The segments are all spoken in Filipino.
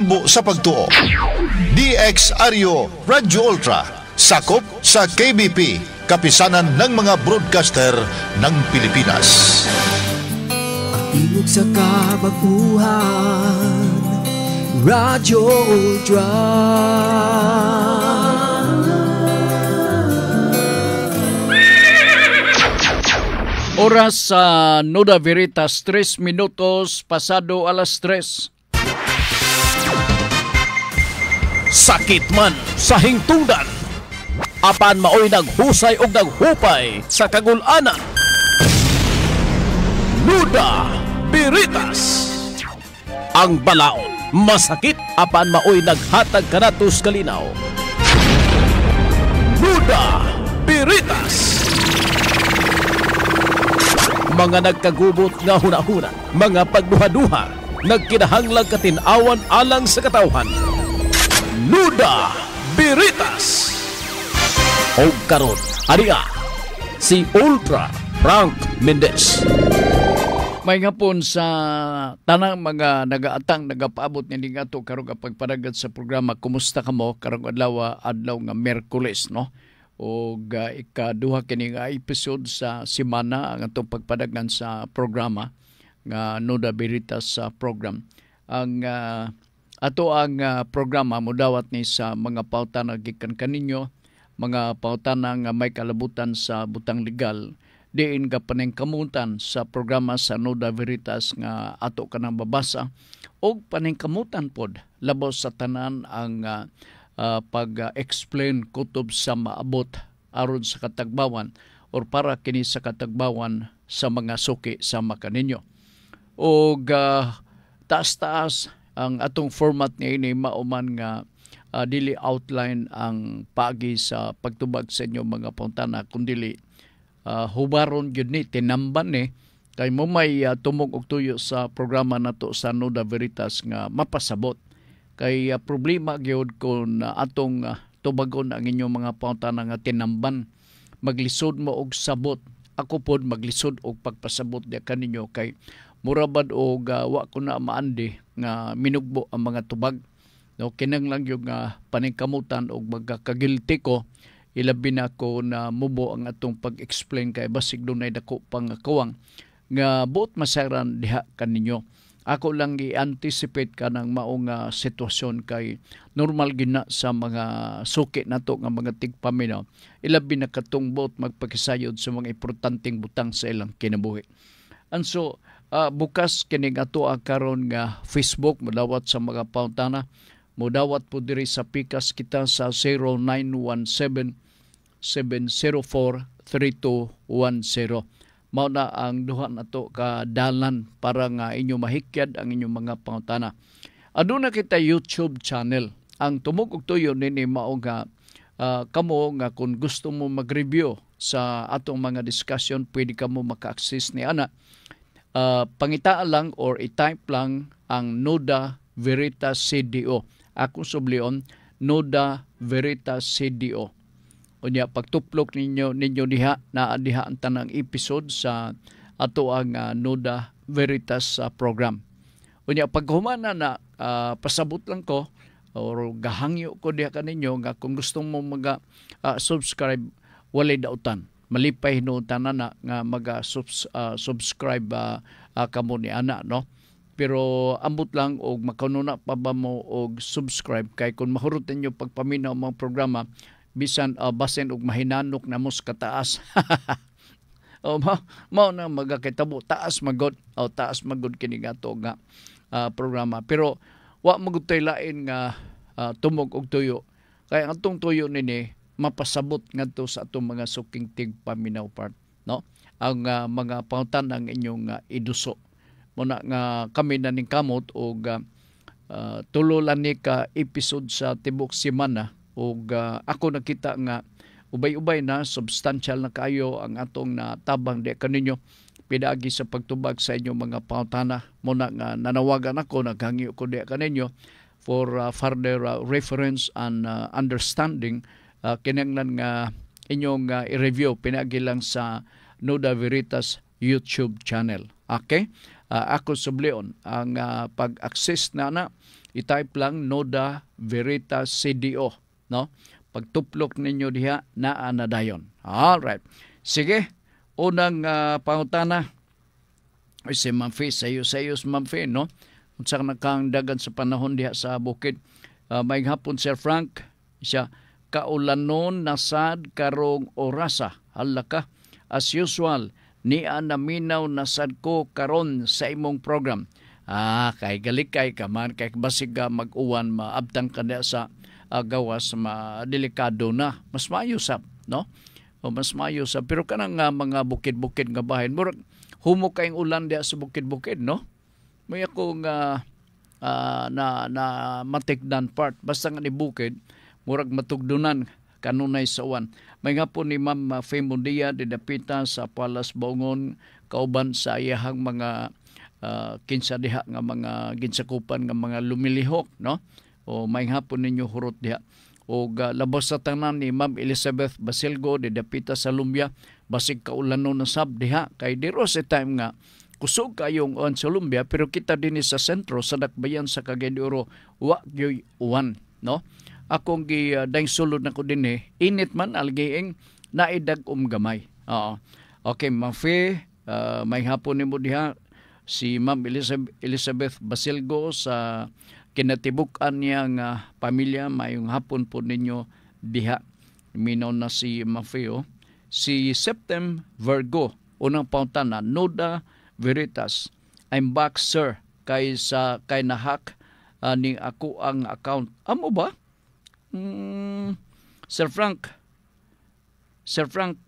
Sugbo sa pagtuo. DXRU Radio Ultra, sakop sa KBP, kapisanan ng mga broadcaster ng Pilipinas. Tingog sa kabaguhan, Radio Ultra. Oras sa Nuda Veritas, 3 minutos pasado alas 3. Sakit man sa hingtungdan, apan maoy naghusay og naghupay sa kagul-anan. Nuda Veritas, ang balaod masakit apan maoy naghatag kanatos kalinaw. Nuda Veritas, mga nagkagubot nga hunahuna, mga pagduha-duha, nagkinahanglang katinawan alang sa katawhan. Nuda Veritas. O karon, ariya, si Ultra Frank Mendez. May hapon sa tanang mga nagaatang nagapaabot ni ato karong pagpadagat sa programa Kumusta Kamo karong adlaw nga Miyerkules, no? O ikaduha kini nga episode sa semana ang atong pagpadagan sa programa nga Nuda Veritas sa program. Ang ato ang programa modawat ni sa mga pautana gikan kaninyo, mga pautana nga may kalabutan sa butang legal, diin ka paningkamutan sa programa sa Nuda Veritas nga ato kanang babasa, o paningkamutan pod labos sa tanan ang pag-explain kutob sa maabot aron sa katagbawan or para kini sa katagbawan sa mga suki sa makaninyo. O taas-taas ang atong format ni ini mauman nga dili outline ang paagi sa pagtubag sa inyo mga puntana, kundi hubaron yun ni tinamban ni kay mo may tumog og tuyo sa programa nato sa Nuda Veritas nga mapasabot. Kay problema gyud kung atong tubagon ang inyong mga puntana nga tinamban, maglisod mo og sabot. Ako pod maglisod og pagpasabot di kaninyo kay murabad og wa ko na maandi nga minugbo ang mga tubag. No, kinanglang yung paningkamutan og magkagilty ko, ilabi na ko na mubo ang atong pag-explain kay basig dunay dako pang kawang nga buot masaran diha kaninyo. Ako lang i-anticipate ka ng maong sitwasyon kay normal gina sa mga suki nato nga mga tigpaminaw. Ilabi na katong buot magpakisayod sa mga importanteng butang sa ilang kinabuhi. And so, bukas kining ato karon nga Facebook, modawat sa mga pauntana, modawat po diri sa pikas kita sa 0917-704-3210. Mao na ang duha nato ka dalan para nga inyo mahikyad ang inyong mga pangutana. Aduna kita YouTube channel. Ang tumog og tuyo nini mao nga kamo nga kung gusto mo mag-review sa atong mga discussion, pwede kamo maka-access ni ana. Pangitaan lang or i-type lang ang Nuda Veritas CDO. Ako sublion Nuda Veritas CDO. Unya pagtuplok ninyo diha na diha ang tanang episode sa ato ang Nuda Veritas program. Unya paghumana na pasabot lang ko or gahangyo ko diha kaninyo nga kung gusto mo subscribe walay dautan. Malipay hinutan na nga subscribe kamo ni ana, no? Pero ambot lang og makanuna pa ba mo og subscribe kay kung mahurot ninyo pagpaminaw ang mga programa bisan basen og mahinanok na mos kataas. O mao na magakitabo taas magod kini gato nga programa. Pero wa magutay lain nga tumog og tuyo. Kay ang atong tuyo nini mapasabot ngadto sa atong mga suking tigpaminaw part, no? Ang mga pautan ang inyong iduso. Muna nga kami na ning kamot og tulo lang ni ka episode sa tibok semana. Og ako nakita nga ubay-ubay na substantial na kayo ang atong natabang di kaninyo pidagi sa pagtubag sa inyong mga pautana. Muna nga nanawagan ako, naghangyo ko di kaninyo for further reference and understanding. Kinanglan nga inyong i-review pinagi lang sa Nuda Veritas YouTube channel. Okay? Ako sublion ang pag-access na I-type lang Noda Veritas CDO, no? Pagtuplok ninyo diha naa na dayon. All right. Sige, unang pangutana si Ma'am Fee, sayos Ma'am Fee, no? Unsa nakang dagan sa panahon diha sa bukid. May hapon Sir Frank, siya kaulanon nasad karong orasa. Hala ka, as usual, niya naminaw nasad ko karon sa imong program. Kay galikay ka man, kay basig mag-uwan, maabtang ka sa gawas, delikado na. Mas maayosap, no? O mas maayosap. Pero kanang mga bukid-bukid nga bahin, murag humo kayong ulan diya sa bukid-bukid, no? May akong na matikdan part. Basta nga ni bukid, murag matugdunan kanunay sa uwan. May nga po ni Ma'am Femundia didapita sa Palas Baungon, kauban sa iyahang mga kinsa diha nga mga ginsakupan nga mga lumilihok, no? O may hapon ninyo hurot diha. O labos sa tanan ni Ma'am Elizabeth Basilgo didapita sa Lumbia, basig kaulanon na sab diha. Kay diro sa time nga kusog kayong uwan sa Lumbia, pero kita din sa sentro sa dakbayan sa Cagayan de Oro wa gyoy uwan, no? Akong daing sulod na ko din init man algiing naidag gamay. Oo. Okay, Ma'am Fe, may hapon nimo diha si Ma'am Elizabeth Basilgo sa kinatibuk-an niya nga pamilya. Mayong hapon po ninyo diha. Minaw na si Ma'am Fe, si Septem Virgo, unang pauntana, Noda Veritas. I'm back, sir, kay nahack ni ako ang account. Amo ba? Sir Frank,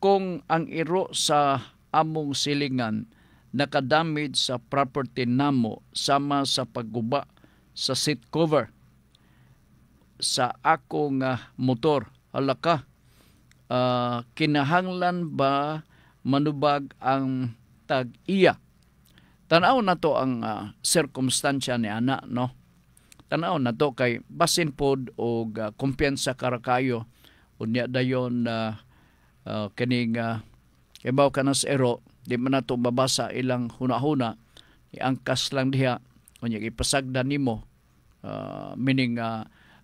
kung ang iro sa among silingan nakadamage sa property namo sama sa pagguba sa seat cover sa akong motor, hala ka, kinahanglan ba manubag ang tag-iya? Tanaw na to ang circumstansya ni ana, no? Tanaw na to kay basin pod o kumpiyansa karakayo unya dayon kining ibaw ka na sa ero, di man na to mabasa ilang hunahuna, iangkas lang diha unya ipasagdan nimo, meaning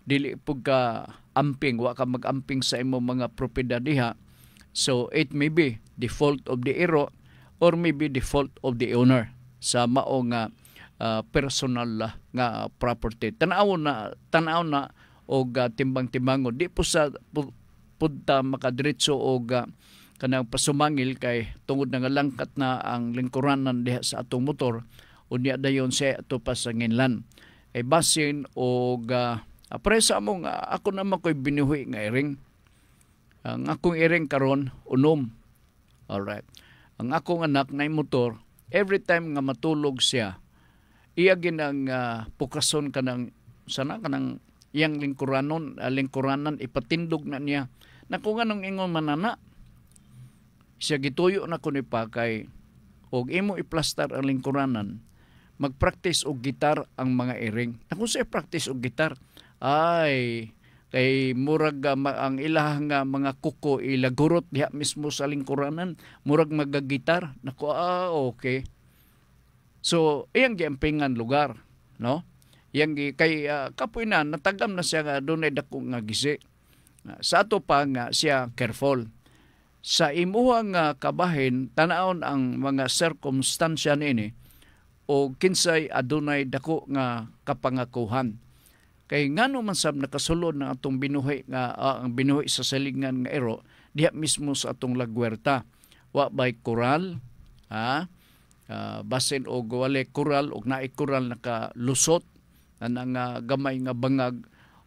dili pug ka amping, wa ka mag-amping sa imong mga propiedad diha. So it may be the fault of the ero or maybe the fault of the owner sa mao nga personal nga property. Tanaw na og timbang-timbangon, di po sa punta makadiretso og kanang pasumangil kay tungod nga langkat na ang lingkuranan diha sa atong motor unya dayon sa ato pasanginlan. Ay basin og presa mo nga ako naman ko'y binuhi nga iring. Ang akong iring karon unom. Alright. Ang akong anak na motor, every time nga matulog siya, iya ginang pukason kanang sana kanang iyang lingkuranan ipatindog na niya. Naku nga nung ingon manana, siya gituyo na ko ni pa kay og imo iplastar ang lingkuranan, magpractice og gitar ang mga iring. Naku siya practice og gitar, ay kay murag ang ilahang mga kuko ilagurot diha mismo sa lingkuranan, murag magagitar. Naku okay. So, iyang giampingan lugar, no? Iyang kay kapoy na natagam na siya nga dunay dako nga gisi. Sa ato pa nga siya careful. Sa imuhang kabahin tan-awon ang mga circumstansya niini o kinsay adunay dako nga kapangakuhan. Kay ngano man sab nakasulod na atong binuhi nga ang binuhi sa salingan nga ero diha mismo sa atong lagwerta. Wa bay koral, basin o wale kural o naay kural nakalusot ang gamay nga bangag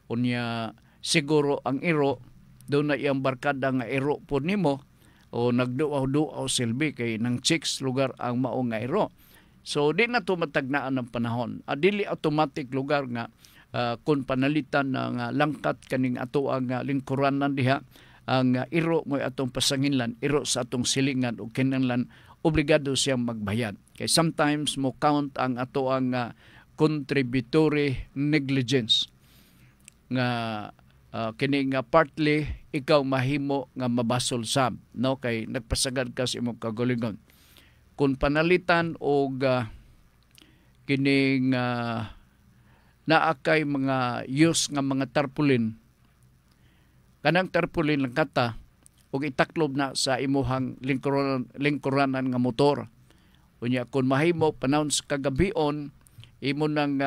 unya siguro ang iro doon na iyang barkada nga iro po nimo o nagduaw-duaw silbi kay nang chicks lugar ang mao nga iro. So di na to matagnaan ng panahon. Dili automatic lugar nga kung panalitan ng langkat kaning ato ang lingkuranan diha ang iro mo atong pasanginlan, iro sa atong silingan o kinahanglan obligado siyang magbayad. Kay sometimes mo count ang ato ang contributory negligence nga kini nga partly ikaw mahimo nga mabasol sab, no? Kay nagpasagad ka sa imong kagalingon. Kung panalitan og kining naa kay mga use nga mga tarpaulin. Kanang tarpaulin lang kata ug itaklob na sa imuhang lingkuranan nga motor. Unya kung mahimo panahon sa kagabion imo nang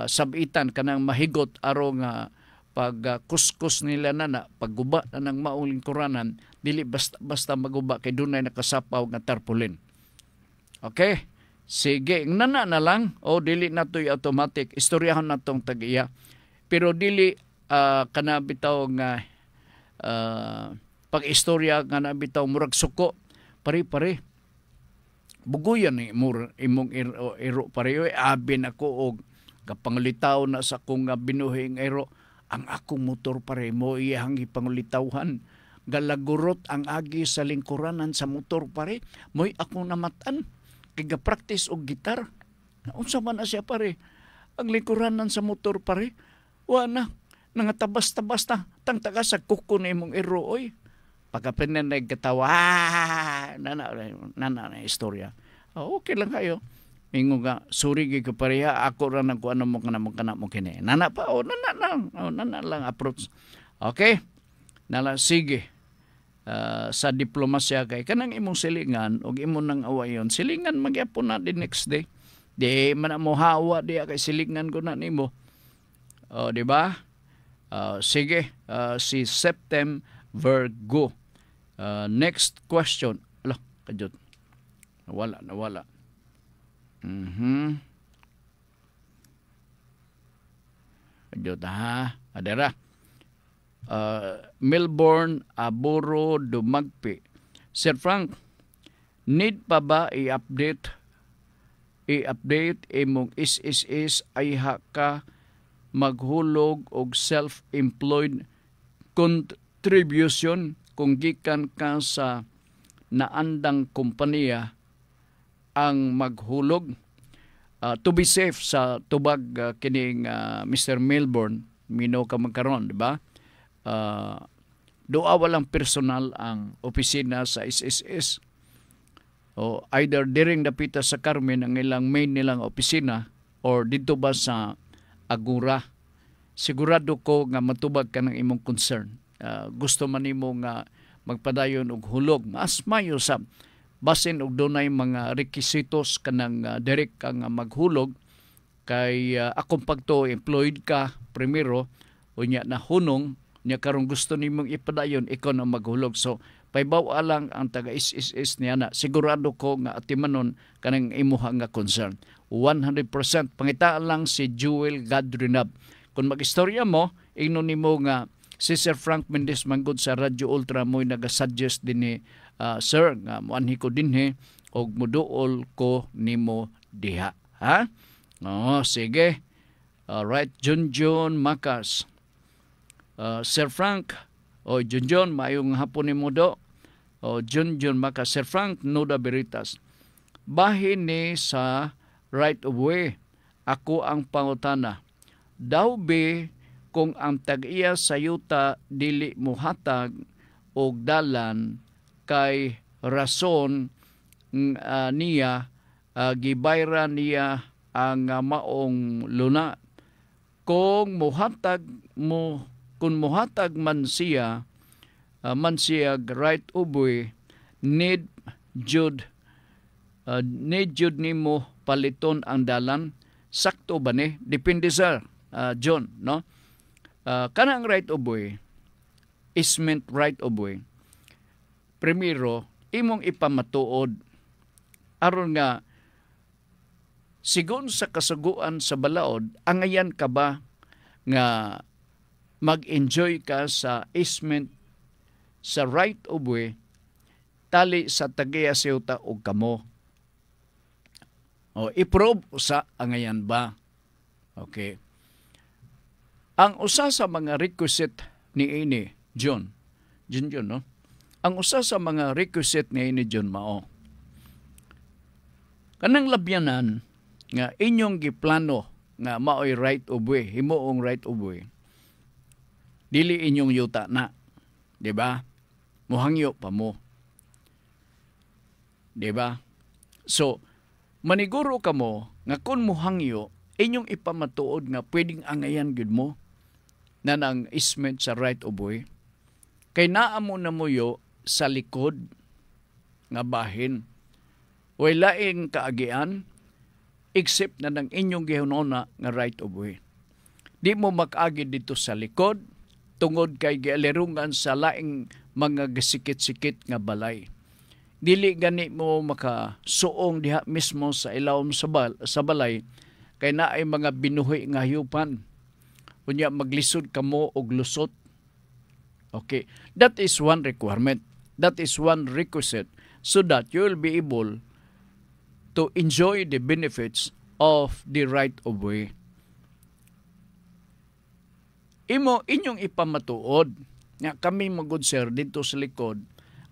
sabitan kanang mahigot aro nga pag kuskus nila na pagguba na ng maong lingkuranan dili basta maguba kay dunay nakasapaw nga tarpaulin. Okay? Sige, nana na lang o dili na to'y automatic. Istoryahon na tong tag-iya. Pero dili kana bitaw nga pag-istorya nga nabitaw murag suko. Pare-pare. Buguyan ni imong iro pare. Abin ako og kapangulitaw na sa kong binuhing iro. Ang akong motor pare mo iyang ipangulitawhan. Galagurot ang agi sa lingkuranan sa motor pare. Mo'y akong namatan. Kiga-practice og gitar. Unsa man na siya pare. Ang lingkuranan sa motor pare. Wana. Nangatabas-tabas na. Tang taga sa kuko na imong iro oy. Pagkapinan na gatawa. Nana na istorya. Okay lang kayo. Mingo nga, sorry ka pareha, ako ra nang kuano mo kana mo kini. Nana pa, nana lang approach. Okay? Nala, sige. Sa diplomasya kay kanang imong silingan o imong nang awayon, silingan magyapon na the next day. Di man mo hawa di kay silingan ko na nimo. Di ba? Sige, si Septem Virgo. Next question. Ala, kadjot. Nawala. Kadjot ha. Adera. Melbourne, Aburo, Dumagpi. Sir Frank, need pa ba i-update imong is ay ka maghulog og self-employed contribution kung gikan ka sa naandang kompanya ang maghulog. To be safe sa tubag kining Mr. Melbourne, mino ka magkaron, di ba? Doa walang personal ang opisina sa SSS. O either during dapita sa Carmen ang ilang main nilang opisina or dito ba sa Agura. Sigurado ko nga matubag ka ng imong concern. Gusto man nimo nga magpadayon og hulog. Mas mayo sa basin og dunay mga requisitos kanang direct ka nga maghulog kay akong pagto employed ka primero unya na hunong nya karong gusto nimong ipadayon ikaw na maghulog. So paybaw lang ang taga SSS niya na sigurado ko nga atimanon kanang imuha nga concern 100%. Pangitaan lang si Jewel Gadrinab. Kung mag-istorya mo ingnon nimo nga si Sir Frank Mendez manggod sa Radio Ultra mo'y nagasuggest din ni sir nga muanhi ko dinhi og muduol ko nimo diha. Ha? Sige. Alright, Junjun Makas. Sir Frank, Junjun, mayong hapon ni mo do. Junjun Makas. Sir Frank, Nuda Veritas. Bahin ni sa right of way. Ako ang pangutana. Daw be kung ang tag-iya sa yuta dili muhatag og dalan kay rason niya gibayra niya ang maong luna. Kung muhatag man siya right of way need jud nimo paliton ang dalan. Sakto ba ni? Depende sir John, no? Kanang right of way is meant right of way. Primero, imong ipamatuod aron nga sigon sa kasuguan sa balaod, angayan ka ba nga mag-enjoy ka sa easement sa right of way tali sa tagiya siyuta o kamo. I-probe sa angayan ba? Okay. Ang usa sa mga requisite ni ini John, no? Ang usa sa mga requisite ni ini John mao. Kanang labyanan nga inyong giplano nga maoy right of way, himuong right of way. Dili inyong yuta na, di ba? Muhangyo pa mo. Di ba? So, maniguro ka mo nga kung muhangyo, inyong ipamatuod nga pwedeng angayan gud mo na nang easement sa right of way. Kay naa mo na muyo sa likod nga bahin. Wala laing kaagian except na ng inyong gihunona nga right of way. Di mo mag-agi dito sa likod tungod kay gialirungan sa laing mga gasikit-sikit nga balay. Dili gani mo makasuong diha mismo sa ilawom sa balay kay naay mga binuhi nga hayupan. Unya maglisod kamo og lusot. Okay, that is one requirement. That is one requisite so that you will be able to enjoy the benefits of the right of way. Inyong ipamatuod nga kami magud sir dito sa likod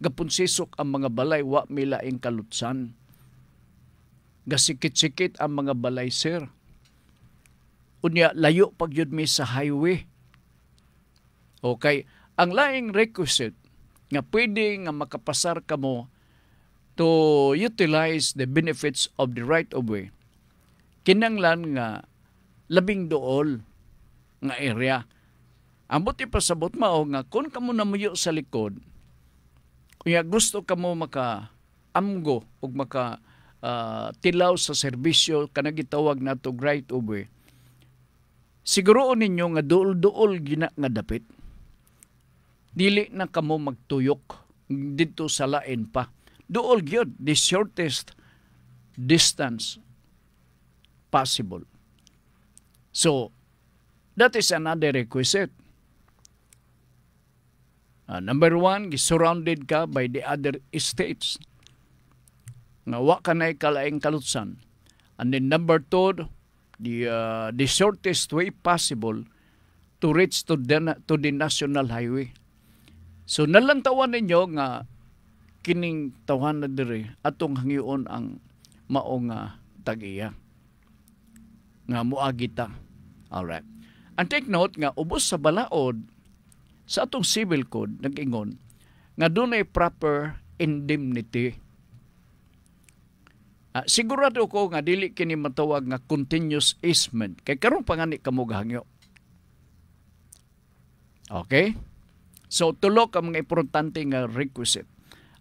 gapunsisok ang mga balay wa milaing kalutsan. Gasikit-sikit ang mga balay sir. Unya layo pag yun mi sa highway. Okay, ang laing requisite nga pwede nga makapasar kamo to utilize the benefits of the right of way. Kinanglan nga labing dool nga area. Ambot ipasabot mao nga kung kamo namuyo sa likod, kunya gusto kamo maka-amgo o tilaw sa serbisyo kanang gitawag nato right of way, siguroon ninyo nga duol-duol gina nga dapit. Dili na kamo magtuyok dito sa lain pa. Duol gyud the shortest distance possible. So, that is another requisite. Number one, surrounded ka by the other estates. Nga wa ka na'y kalaing kalutsan. And then number two, the shortest way possible to reach to the national highway. So nalantawan ninyo nga kining tawhan na diri atong hangion ang mao nga tag-iya. Nga muagita. Alright. And take note nga ubos sa balaod sa atong civil code nag-ingon nga dunay proper indemnity. Sigurado ko nga dili kini matawag nga continuous easement kay karon pa nga ni kamo gahangyo. Okay? So tulo ka mga importante nga requisite.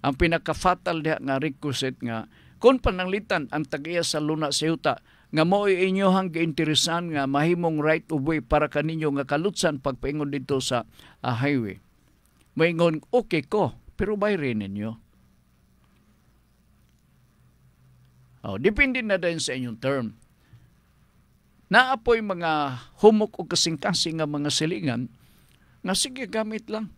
Ang pinaka-fatal diha nga requisite nga kung pananglitan ang tag-iya sa luna sa yuta nga mo inyohang giinteresan nga mahimong right of way para kaninyo nga kalutsan pagpaingon dito sa highway. Maingon, okay ko, pero bayrin ninyo. Depende na din sa inyong term. Naapoy mga humok o kasing-kasing nga mga silingan nga sige, gamit lang.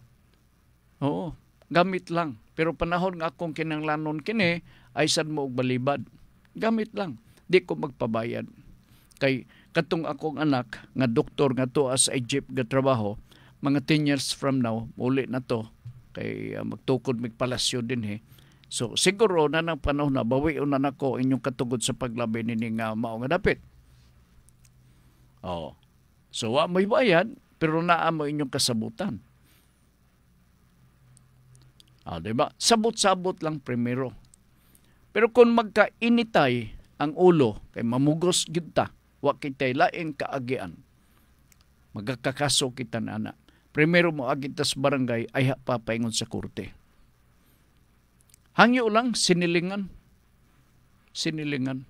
Oo, gamit lang. Pero panahon nga akong kinanglanon kini, ay sad mo og balibad. Gamit lang. Di ko magpabayad. Kay katong akong anak nga doktor nga to as a jeep nga trabaho, mga 10 years from now, muli na to. Kay magtukod mig palasyo din So siguro na ng panahon na bawi na nako inyong katugod sa paglabi nini nga mao nga dapit. So wa may bayad pero naa mo inyong kasabutan. Diba? Sabot-sabot lang primero. Pero kung magkainitay ang ulo, kay mamugos gyud ta, wa kitay laing kaagian. Magkakaso kita na ana. Primero mo agit sa barangay ay papaingon sa korte. Hangyo lang sinilingan. Sinilingan.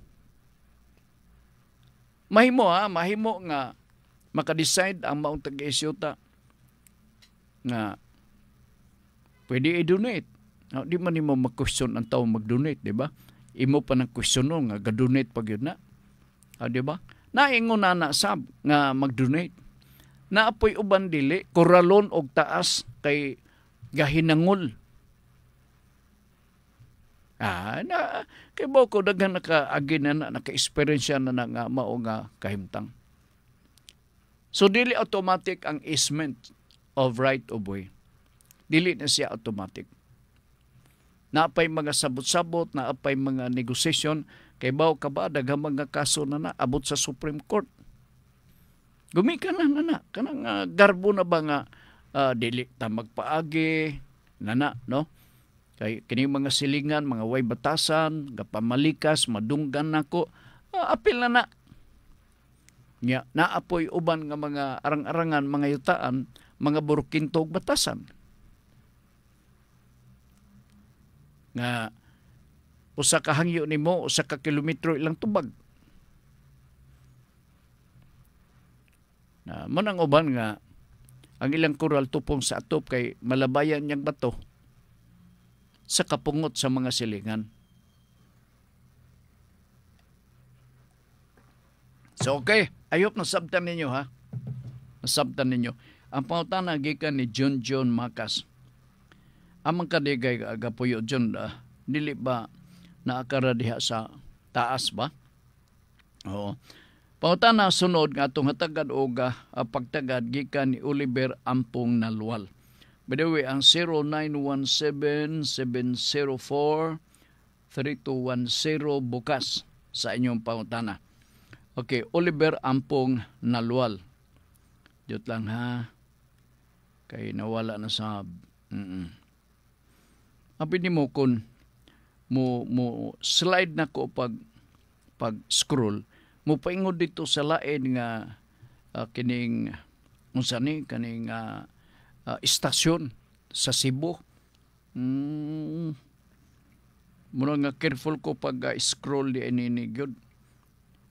Mahimo nga maka-decide ang maong tag-isyuta nga pwede i-donate. Di man mo mag-question ang tao mag-donate, di ba? Imo pa ng question nga ga-donate pag yun na. Di ba? Naingon na sab nga mag-donate. Naapoy uban dili, koralon og taas kay gahinangol. Kay ko daghan naka-agi na naka-experience na nga mao nga kahimtang. So dili automatic ang easement of right of way. Dili na siya automatic. Naapay mga sabot-sabot, naapay mga negotiation, kay baw ka ba, daghang mga kaso na abot sa Supreme Court. Gumika na, kanang garbo na ba nga dili ta magpaagi, no? Kay kini mga silingan, mga way batasan, gapamalikas, madunggan nako, apil na. Nya naapoy uban nga mga arang-arangan, mga yutaan, mga burukintog batasan. Nga usa ka hangyo nimo, usa ka kilometro ilang tubag. Na manang uban nga ang ilang koral tupong sa atop kay malabayan niyang bato sa kapungot sa mga silingan. So okay, ayop nasabtan ninyo ha. Nasabtan ninyo. Ang pangutana gikan ni John Macas. Amang kadigay agapuyo John, dili ba naakara diha sa taas ba? Oo. Pangutana sunod nga atong hatagad og pagtagad gikan ni Oliver Ampong Nalwal. By the way, ang 0917-704-3210 bukas sa inyong pangutana. Okay, Oliver Ampong Nalwal. Diyot lang ha. Kay nawala na sa... Abi ni mo kun mo slide na ko pag scroll, mo paingod dito sa lain nga kining unsa ni kaning istasyon sa Cebu. Muna nga careful ko pag scroll di ini gyud.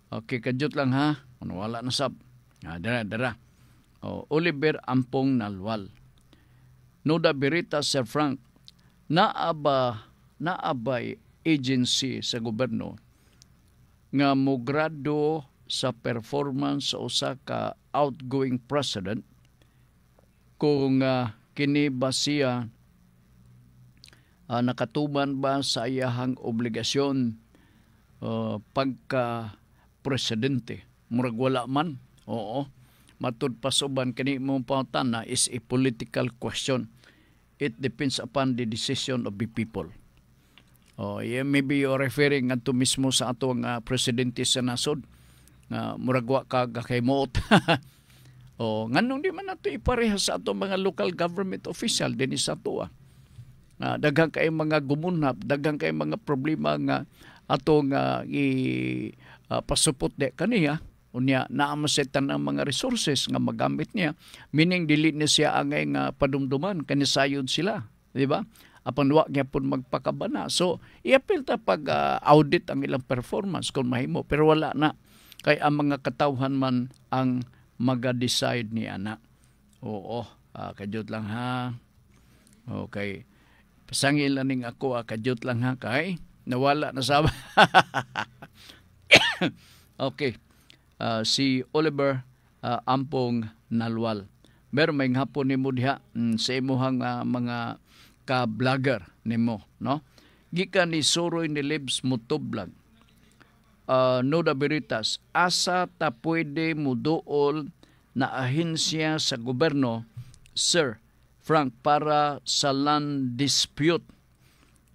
Okay, kadyot lang ha. Wala na sab. Dara. Oliver Ampong Nalwal. Nuda Berita, Sir Frank, naabay agency sa gobyerno nga mogrado sa performance sa usa ka outgoing president kung kini ba siya nakatuman ba sa iyahang obligasyon pagka presidente. Murag wala man. Oo. Matud pasuban kini mong pangutana is a political question. It depends upon the decision of the people. Maybe you're referring to mismo sa atong presidente sa nasod. Muragwa ka kay moot. Nganong di man nato ipareha sa atong mga local government official din sa ato. Daghang kay mga gumunhap, daghang kay mga problema nga atong pasupot de kaniya. Unya naamasetan ang mga resources nga magamit niya, meaning dili niya siya angay nga padumduman kanisayod sila, di ba? Apan wa niya pud magpakabana. So iapil ta pag audit ang ilang performance kung mahimo, pero wala na kay ang mga katawhan man ang maga-decide ni ana. Kadyot lang ha. Okay. Pasangil ning ako kadyot lang ha kay nawala na sa Okay. Si Oliver Ampong Nalwal. Meron may hapon nimo diha sa imuhang mga ka-vlogger nimo, no? Gikan ni Soroy ni Libs Mutublag. Nuda Veritas, asa ta pwede muduol na ahensya sa gobyerno, Sir Frank, para sa land dispute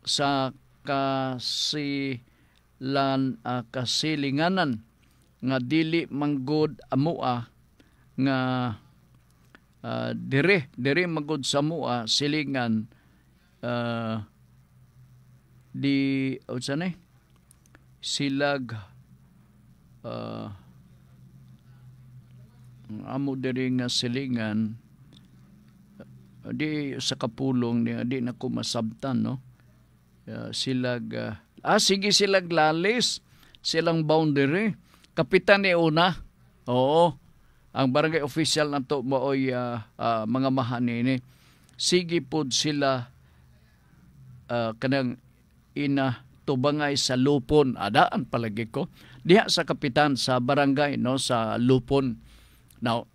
sa kasilinganan nga dili manggod amua nga dire manggod sa amua silingan di unsanay silag amo dire nga silingan di sa kapulong di na ko masabtan, no? Silag sige silag lalis silang boundary kapitan ni una. Oo. Ang barangay official nato mooy mga mahanini. Sige pod sila kanang ina tubangay sa lupon. Adaan palagi ko. Diha sa kapitan sa barangay, no, sa lupon. Now,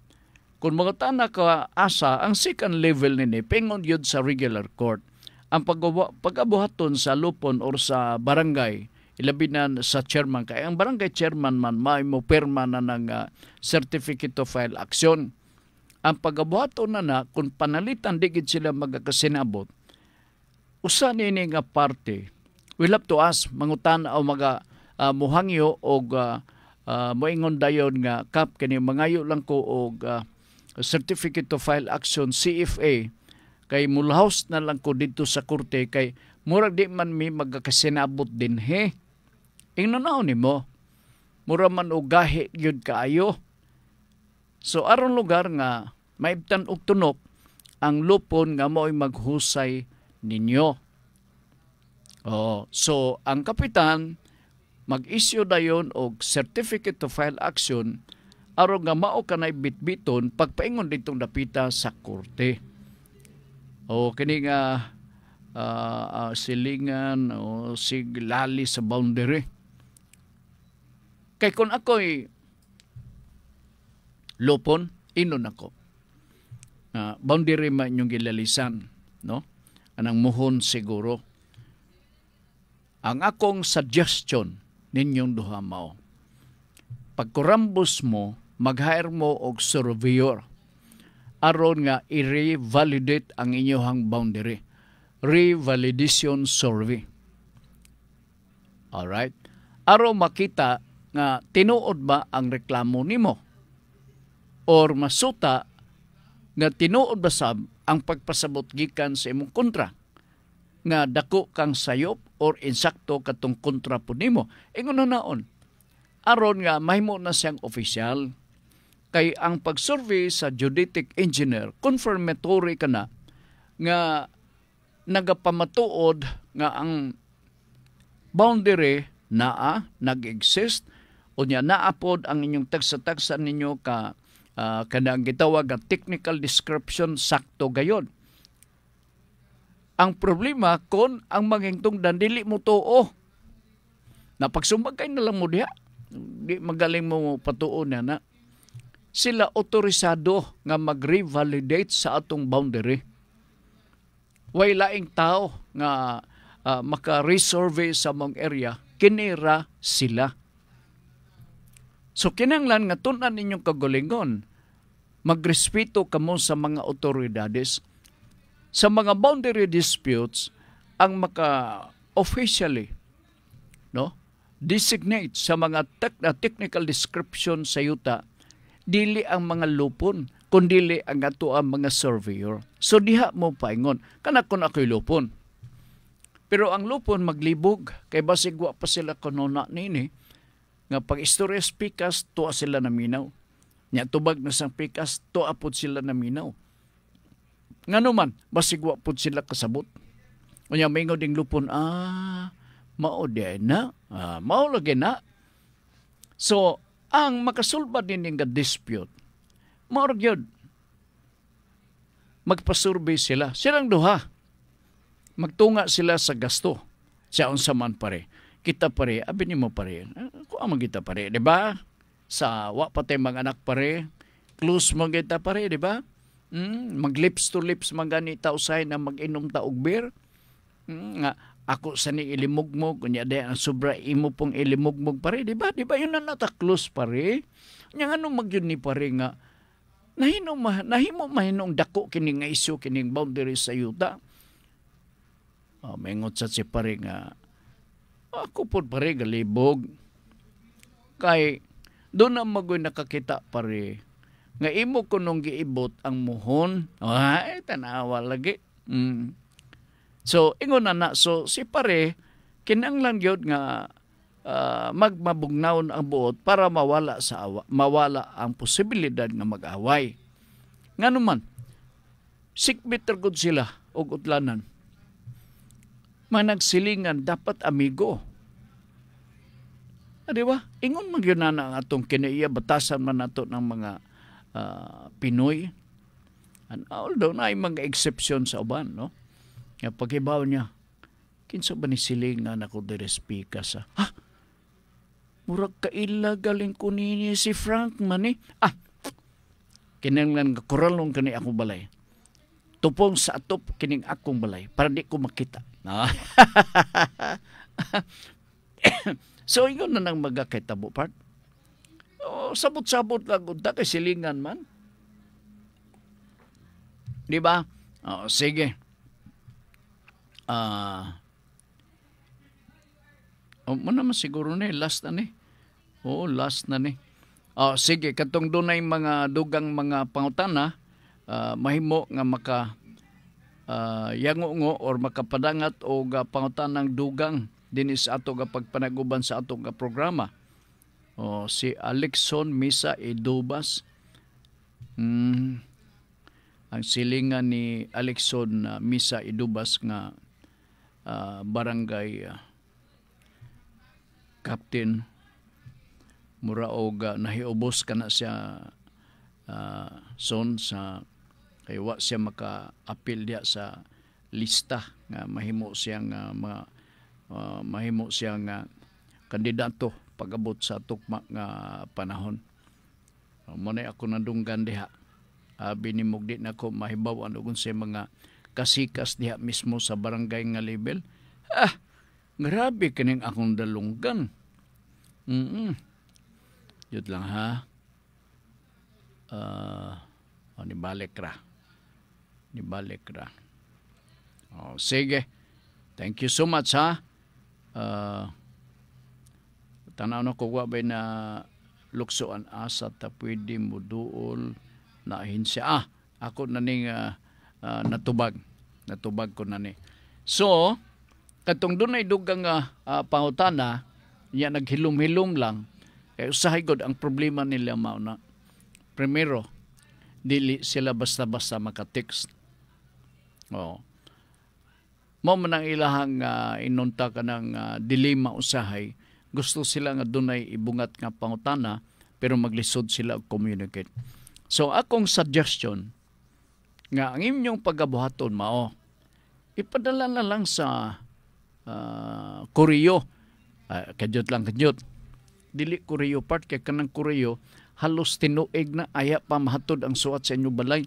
kung mga tana ka asa, ang second level nini pingon yun sa regular court. Ang pag-abuhaton sa lupon or sa barangay, ilabi na sa chairman kay ang barangay chairman man may mo perma na ng certificate of file action. Ang pagabuhaton na kung panalitan digid sila magakasinabot, usa nini nga parte will have to ask mangutan o muhangyo o moingon dayon nga kap kini mangayo lang ko og certificate of file action CFA kay mulhaus na lang ko dito sa korte kay murag di man mi magakasinabot din he. Ingnon ni mo, mura man og gahi gyud kaayo So aron lugar nga maibtan og tunok ang lupon nga mo'y maghusay ninyo. So ang kapitan mag-issue dayon og certificate to file action aron nga mao kanay bitbiton pagpaingon ditong dapita sa korte. Kini nga silingan o siglali sa boundary. Kay kung ako'y lupon, inon ako. Boundary man inyong gilalisan, no? Anang muhon siguro. Ang akong suggestion ninyong duha mao. Pagkurambos mo, mag-hire mo og surveyor aron nga i-revalidate ang inyong boundary. Revalidation survey. Alright? Aron makita nga tinuod ba ang reklamo nimo? Or masuta nga tinuod ba sab ang pagpasabot gikan sa imong kontra? Nga dako kang sayop or insakto katong kontra po nimo. Ingon na naon. Aron nga mahimo na siyang opisyal. Kay ang pag-survey sa geodetic engineer, confirmatory ka na nga nagapamatuod nga ang boundary nag-exist o niya naapod ang inyong tagsa-tagsa ninyo kanang gitawag nga technical description sakto gayon. Ang problema kon ang manghingtungdan dili mo tuo. Napagsumbagay na lang mo diha. Di magaling mo patuo na. Sila otorisado nga mag-revalidate sa atong boundary. Way laing tao nga maka-resurvey sa mong area, kinira sila. So kinanglan nga tunan ninyong kagulingon, magrespeto kamo sa mga otoridades. Sa mga boundary disputes, ang maka-officially designate sa mga technical description sa yuta, dili ang mga lupon, kundili ang ato ang mga surveyor. So diha mo paingon, kanakon ako'y lupon. Pero ang lupon maglibog, kay basig wa pa sila kanuna nini, nga pag istorya pikas, tuwa sila naminaw. Nya tubag na sang pikas, tuwa po sila naminaw. Nga naman, basig wa po sila kasabot. O nya maingon ding lupon, mao di na, mao lagi na. So, ang makasulbad din nga dispute, maurag yun, magpasurvey sila. Silang duha, magtunga sila sa gasto. Siya unsa man pare. Kita pare, abi nimo pare. Kung amang kita pare, di ba? Sa wa patay mga anak pare, close mo kita pare, di ba? Mag-lips to lips manganita usay na mag-inom ta og beer. Nga ako sa ni ilimugmog, kunya day ang sobra imo pong ilimugmog pare, di ba? Di ba yun na nata-close pare? Nya ano magyun ni pare nga nahimo mahinong dako kining nga isyu kining boundary sa yuta. Mengot sa si pare nga ako po pare galibog. Kay doon na magoy nakakita pare nga imo kunong giibot ang muhon. Ay, tanawa lagi. So, ingon na so si pare, kinanglan yun nga magmabugnaon ang buot para mawala ang posibilidad nga mag-away. Nga naman, sikbit gud sila og utlanan. Managsilingan dapat amigo. Di ba? Ingon man yun na ang atong kinaiya, batasan man nato ng mga Pinoy. And although na ay mga exception sa uban, no? Nga pag-ibaw niya, kinsa ba ni silingan ako direspika sa, murag kaila galing ko ni si Frank man eh. Kinanglan kuralong kani ako balay. Tupong sa atop kining akong balay para di ko makita. So, yun na nang magkakitabo part. Sabot-sabot lang unta kay silingan man. Di ba? Sige. Naman siguro na last na ni. Last na ni. Sige, katong dunay mga dugang mga pangutana, mahimo nga maka yango or makapadangat o pangutanang dugang dinis ato ga pagpanaguban sa ato ga programa. Si Alexon Misa Edubas Ang silingan ni Alexon Misa Idubas nga barangay captain mura og nahiubos kana siya son sa kay wa siya maka-appeal diya sa lista nga mahimo siyang mahimo siyang kandidato pag-abot sa tukma nga panahon. Mo na ako nadunggan diha. Binimog di na ko mahibaw ano kung sa mga kasikas diha mismo sa barangay nga level. Grabe kaning akong dalunggan. Yun lang ha. Nibalik ra. Sige. Thank you so much ha. Tanaw na ko wa ba na luksoan asa ta pwede mo duol na hinsya. Ako na ning natubag ko na ni. So, katong doon ay dugang pangutana, niya naghilom-hilom lang, kaya usahay god ang problema nila mao na. Primero, dili sila basta-basta maka-text. Mao man ang ilahang inunta ka ng dilema usahay. Gusto sila nga dunay ibungat nga pangutana, pero maglisod sila og communicate. So akong suggestion nga ang inyong pagabuhaton mao ipadala na lang sa Koreo. Kadyot. Dili Koreo part kay kanang Koreo halos tinuig na aya pa mahatod ang suat sa inyong balay.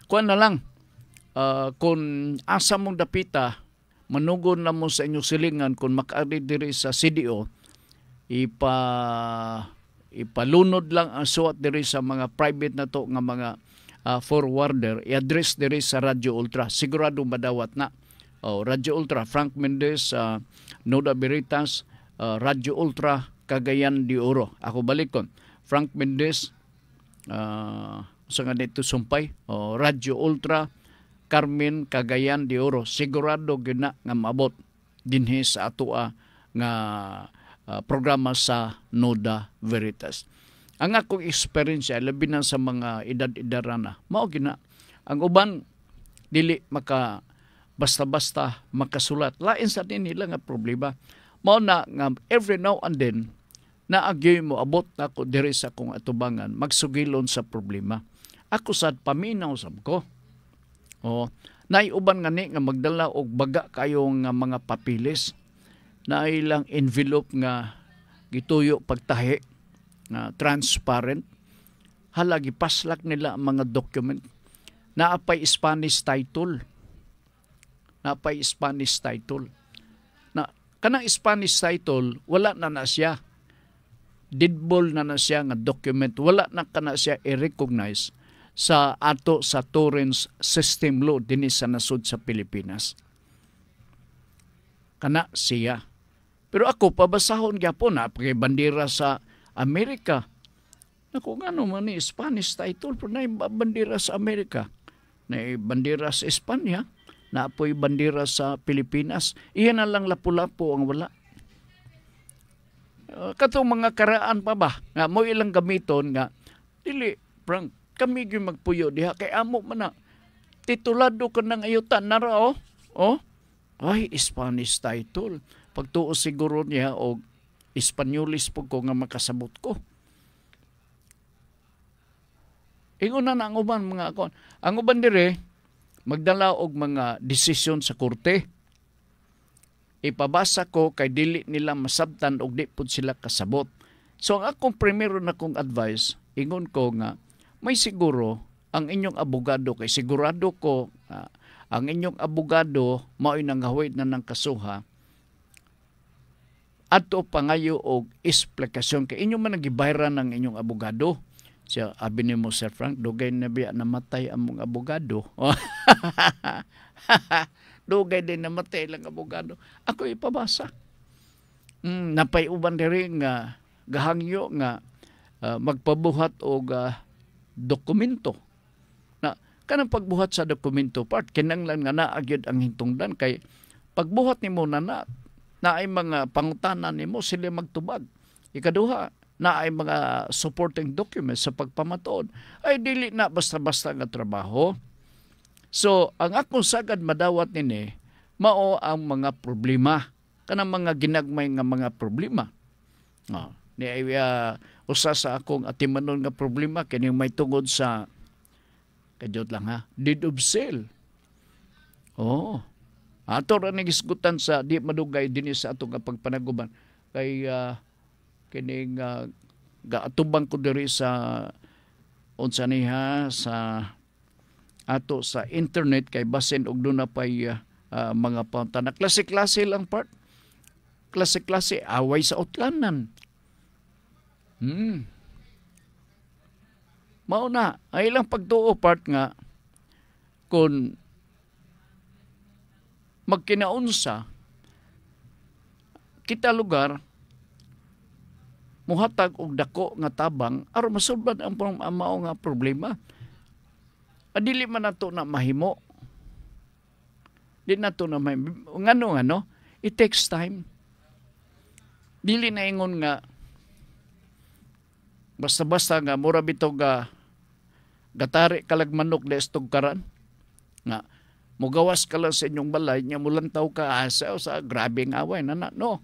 Kuan na lang kung asa mong dapita manugon na mo sa inyong silingan kung makaari diri sa CDO ipalunod lang ang suwat diri sa mga private na to nga mga forwarder, i-address diri sa Radyo Ultra. Sigurado madawat na. Radyo Ultra, Frank Mendez, Noda Veritas, Radyo Ultra, Cagayan de Oro. Ako balikon. Frank Mendez, sa nga dito sumpay, Radyo Ultra, Carmen, Cagayan de Oro. Sigurado gina nga mabot dinhi sa atua nga programa sa Noda Veritas. Ang akong experience labi na sa mga edad-edarana, mao gina ang uban dili maka basta-basta makasulat. Lain sa din nila nga problema. Mao na nga every now and then naagyoy mo abot nako diri sa kong atubangan magsugilon sa problema. Ako sad paminaw sab ko. Naiuban nga ni nga magdala og baga kayo nga mga papilis na ilang envelope nga gituyo pagtahi na transparent halagi paslak nila ang mga document naapay Spanish title na kanang Spanish title wala na siya deadball na siya nga document wala na kana siya i-recognize sa ato sa Torrens system law dinhi sa nasud sa Pilipinas kana siya. Pero ako, pabasahon gyapon na, pagay bandera sa Amerika. Ako nga naman ni Spanish title, pero na bandera sa Amerika. Na bandera sa Espanya, na apoy bandera sa Pilipinas. Iyan na lang lapu-lapu ang wala. Katong mga karaan pa ba, nga mo ilang gamiton nga, dili, Frank, kami yung magpuyo diha, kay amo man na, titulado ka ng ayutan, nara ay, Spanish title. Pagtuo siguro niya o Espanyolis po ko nga makasabot ko. Ingon na ang uban mga akon. Ang uban dire, magdala og mga desisyon sa korte. Ipabasa ko kay dili nila masabtan og di pud sila kasabot. So ang akong primero na kong advice, ingon ko nga, may siguro ang inyong abogado kay sigurado ko ang inyong abogado mao'y nanghawid na ng kasuha ato pangayo og explikasyon kay inyo man nagibayran ng inyong abogado. Siya abi nimo Sir Frank dugay na biya namatay among abogado. Dugay din namatay lang abogado. Ako ipabasa. Napay uban diri nga gahangyo nga magpabuhat og dokumento. Na kanang pagbuhat sa dokumento part kinahanglan nga naagyod ang hintungdan kay pagbuhat nimo na ay mga pangutanan nimo sila magtubag. Ikaduha, na ay mga supporting documents sa pagpamatuod, ay dili na basta-basta nga trabaho. So, ang akong sagad madawat nini, mao ang mga problema, kanang mga ginagmay nga mga problema. Ni usa sa akong atimanon nga problema kini may tungod sa kadiyot lang ha, deed of sale. Ato ra nagisgutan sa di madugay dinhi sa ato nga pagpanaguban kay kining gaatubang ko diri sa unsa niha sa ato sa internet kay basin og duna pay mga pangutana klase-klase lang part. Klase-klase away sa utlanan. Mao na ay lang pagtuo part nga kung magkinaunsa kita lugar muhatag og dako nga tabang aron masulbad ang mao nga problema. Adili man nato na mahimo. Di nato na ngano it takes time. Dili na ingon nga basta-basta nga mura bitaw gatari kalag manok na estugkaran nga mugawas ka lang sa inyong balay nya mulantaw ka asa sa grabe nga away no.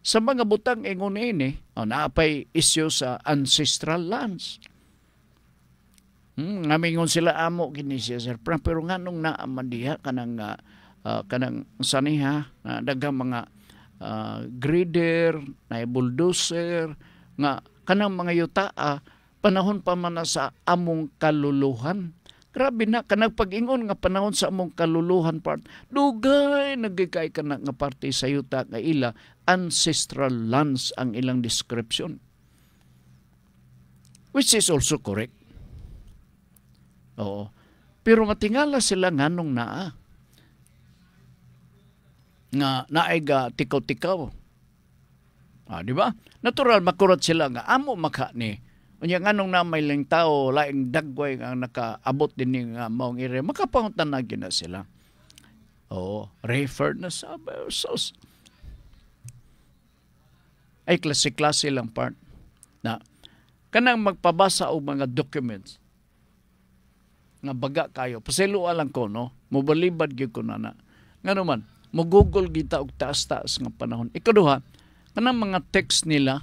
Sa mga butang ingon ini naapay issue sa ancestral lands. Ngamingon sila amo gini siya sir pero nganong naaman diha kanang saniha daghang mga grader na bulldozer nga kanang mga yuta panahon pa man na sa among kaluluhan. Grabe na kanang pag-ingon nga panahon sa among kaluluhan part. Dugay nagikay kana nga parte sa yuta nga ila ancestral lands ang ilang description. Which is also correct. Oo. Pero matingala sila nganong naa. Nga naay ga tikaw-tikaw. Di ba? Natural makurat sila nga amo maka ni. Unya nganong na may lang tao laing dagway nga nakaabot din nga maong ire makapangutan na gina sila. Refer na sa versos. Ay klase-klase lang part na kanang magpabasa og mga documents nga baga kayo. Paselo lang ko no, mobalibad gyud ko na. Ngano man, mo Google kita og taas-taas nga panahon. Ikaduha, kanang mga text nila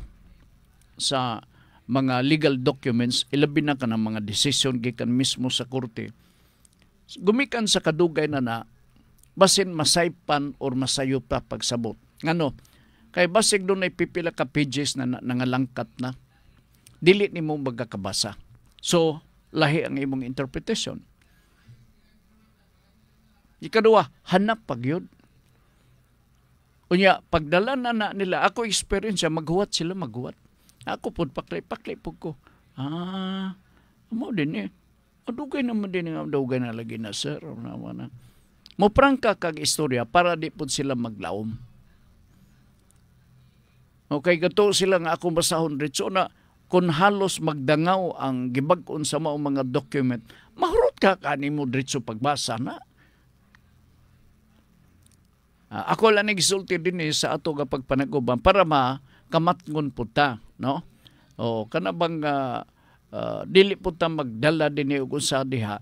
sa mga legal documents, ilabi na kanang mga decision gikan mismo sa korte. Gumikan sa kadugay na basin masaypan or masayo pa pagsabot. Ngano? Kay basig doon ay pipila ka pages na nangalangkat na. Dili nimo magkakabasa. So, lahi ang imong interpretation. Ikaduha, hanap pagyud. Unya, pagdala na nila, ako experience, maghuwat sila maghuwat. Ako po, paklay po ko. Mo din eh. Adugay naman din nga dugay na lagi na sir. Mo prangka kag istorya para di po sila maglaom. Okay, gato sila nga akong basahon ritso na kung halos magdangaw ang gibag-on sa mga document, mahurot ka kanimo ritso pagbasa na. Ako lang nagsulti din sa ato nga pagpanaguban para makamatngon po ta, no? Kana bang dili po ta magdala din og usa diha.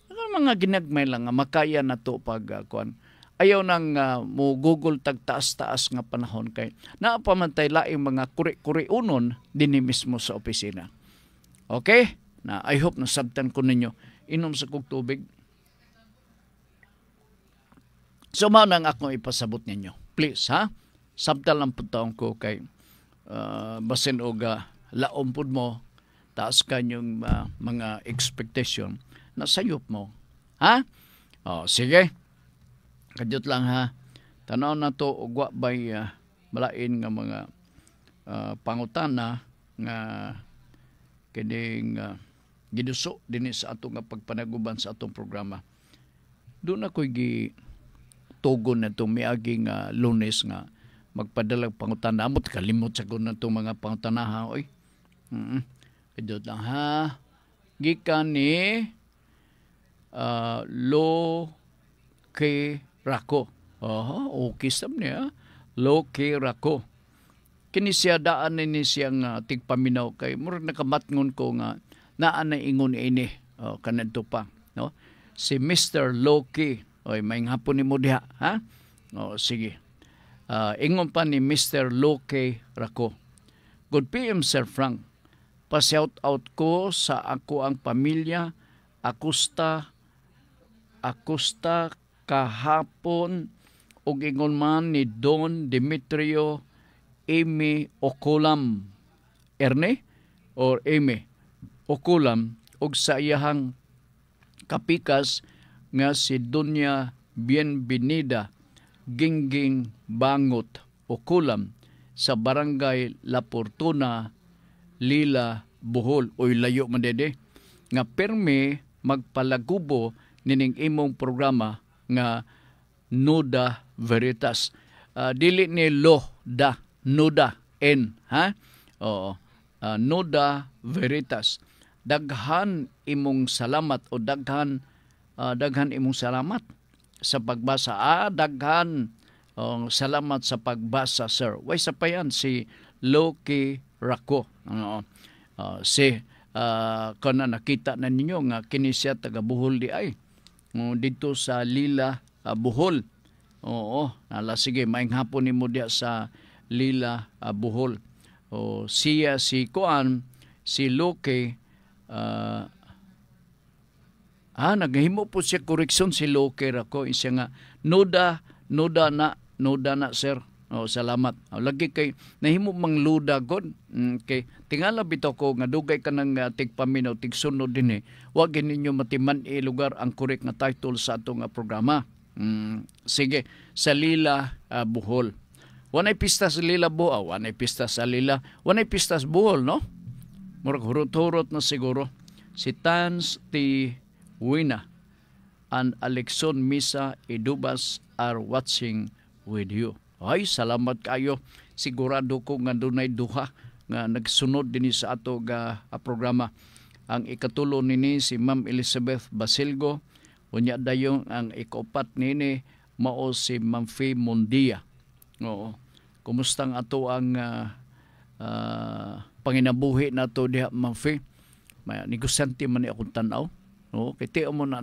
Mga ginagmay lang nga makaya na to pag kuan. Ayaw nang mo Google tagtaas-taas nga panahon kay naapamantay laing mga kuri-kuri unon dinhi mismo sa opisina. Okay? Na I hope na sabtan ko ninyo. Inom sa kog tubig. So, mao nang akong ipasabot ninyo. Please, ha? Sabta lang po taong ko kay basin o laom po mo, taas ka yung mga expectation na sayop mo. Ha? Sige. Kadyot lang ha. Tanaw na to, ugwa ba'y malain nga mga pangutana nga kining giduso din sa atong pagpanaguban sa atong programa. Doon ako'y tugon na itong miaging Lunes nga magpadalag pangutana. Amot kalimot sa na itong mga pangutana ha. Oy. Kadot lang ha. Gikan ni Lo K. Rako. Okay sab niya. Lo K. Rako. kini siya daan ni siyang tigpaminaw kay murag nakamatngon ko nga naa na ingon ini kanadto pa, no? Si Mr. Loki, oy may hapon nimo diha, ha? Sige. Ingon pa ni Mr. Loki Rako. Good PM Sir Frank. Pa-shout out ko sa ako ang pamilya Akusta kahapon ug ingon man ni Don Demetrio Amy Ocolam Erne or Amy Ocolam ug sa iyahang kapikas nga si Doña Bienvenida Gingging Bangot Ocolam sa barangay La Fortuna, Lila, Bohol. Oy layo man dede nga perme magpalagubo nining imong programa nga Nuda Veritas. Dili ni Lo-da, Nuda, N, ha? Oo. Nuda Veritas. Daghan imong salamat o daghan imong salamat sa pagbasa. Daghan salamat sa pagbasa, sir. Way sa pa yan, si Loki Rako. Kana nakita na ninyo nga kini siya taga Bohol di ay. Dito sa Lila, Bohol. Oo, sige, maing hapon nimo diya sa Lila, Bohol. Siya si Loki naghimo po siya koreksyon si Loki Rako. Siya nga Nuda na sir. Salamat. Lagi kay nahimo mang luda god. Kay tingala bitaw ko nga dugay ka ng tigpaminaw tigsunod dinhi. Wa ninyo matiman lugar ang correct nga title sa atong programa. Sige, sa Lila, Bohol. Wanay pista sa Lila Bohol, wanay pista sa Lila, wanay pista sa Bohol, no? Murag hurot-hurot na siguro. Si Tans T. Wina and Alexon Misa Idubas are watching with you. Ay, salamat kayo. Sigurado ko nga dunay duha nga nagsunod din sa ato programa. Ang ikatulo nini si Ma'am Elizabeth Basilgo. Unya dayon ang ikaupat nini mao si Ma'am Faye Mondia. Oo. Kumusta ang ato ang panginabuhi nato diha, Ma'am Faye? May negosyante man akong tanaw. No, kay tiyo mo na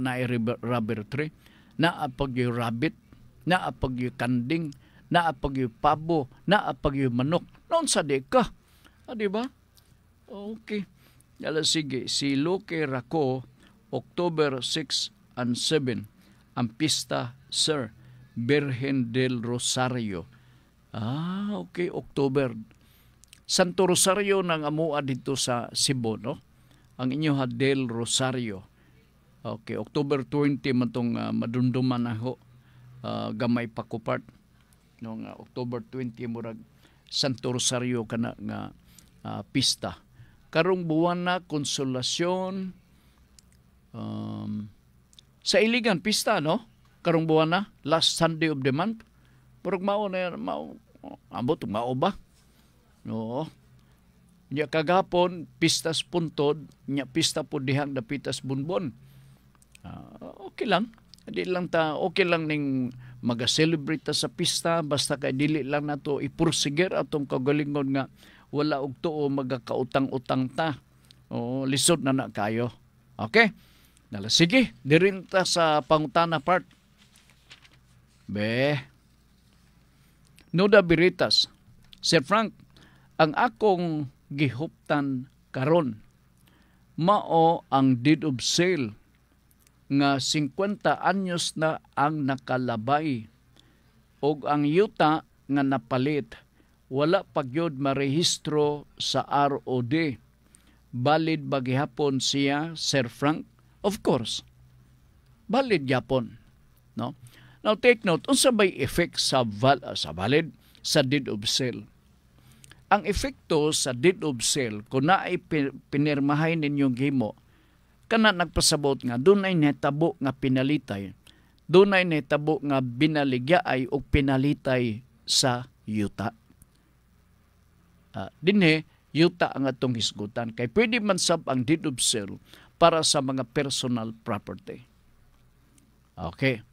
rubber tree, naapag yung rabbit, naapag yung kanding, naapag yung pabo, naapag yung manok. Noon sa deka. Di ba? Okay. Sige, si Loki Rako, October 6 and 7, ang pista, sir, Virgen del Rosario. Okay, October. Santo Rosario nang amua dito sa Cebu, no? Ang inyo del Rosario. Okay, October 20 man itong madunduman ako, gamay pakupart. Noong October 20, murag Santo Rosario ka na nga pista. Karong buwan na, Konsolasyon, sa Iligan, pista, no? Karong buwan na, last Sunday of the month. Murag mao na, abot, mao ba? Oo. Nya kagapon, pistas puntod, nya pista po dihang dapitas bunbon. Okay lang. Di lang okay lang ning maga-celebrate ta sa pista basta kay dili lang nato ipursiger atong kagalingon nga wala og tuo magakautang-utang ta. Lisod na kayo. Okay? Sige, dirin ta sa pangutana part. Nuda Veritas. Sir Frank, ang akong gihuptan karon mao ang deed of sale nga 50 anyos na ang nakalabay og ang yuta nga napalit wala pagyod marehistro sa ROD. Valid ba gihapon siya, Sir Frank? Of course. Valid gyapon, no? Now take note, unsa bay effect sa valid sa deed of sale? Ang epekto sa deed of sale kung naay pinirmahay ninyong himo, kana nagpasabot nga dunay netabo nga pinalitay, dunay netabo nga binaligyaay o pinalitay sa yuta. Dinhe yuta ang atong hisgutan kay pwede man sab ang deed of sale para sa mga personal property. Okay.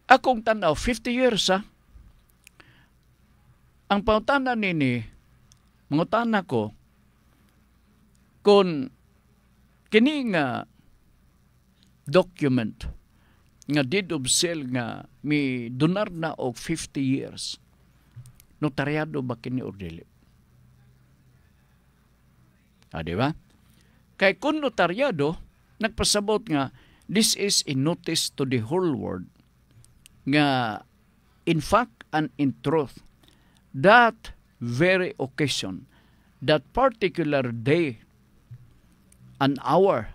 Akong tanaw 50 years Ang pangutana nini, mangutana ko, kung kini nga document nga deed of sale nga mi donar na og 50 years, notaryado ba kini o dili? Di ba? Kay kung notaryado, nagpasabot nga, this is a notice to the whole world nga in fact and in truth, that very occasion, that particular day, an hour,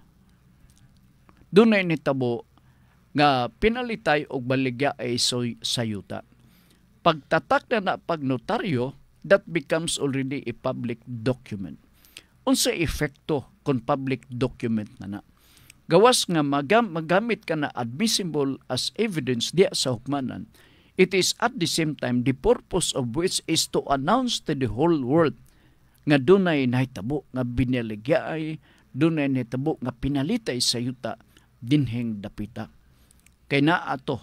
dunay nitabo nga pinalitay og baligya ay sayuta. Pagtatak na pag notaryo, that becomes already a public document. Unsa epekto kung public document na? Gawas nga magamit ka na admissible as evidence diya sa hukmanan, it is at the same time the purpose of which is to announce to the whole world nga dunay nahitabo nga binaligyaay, dunay nahitabo nga pinalitay sa yuta dinheng dapita. Kay naa ato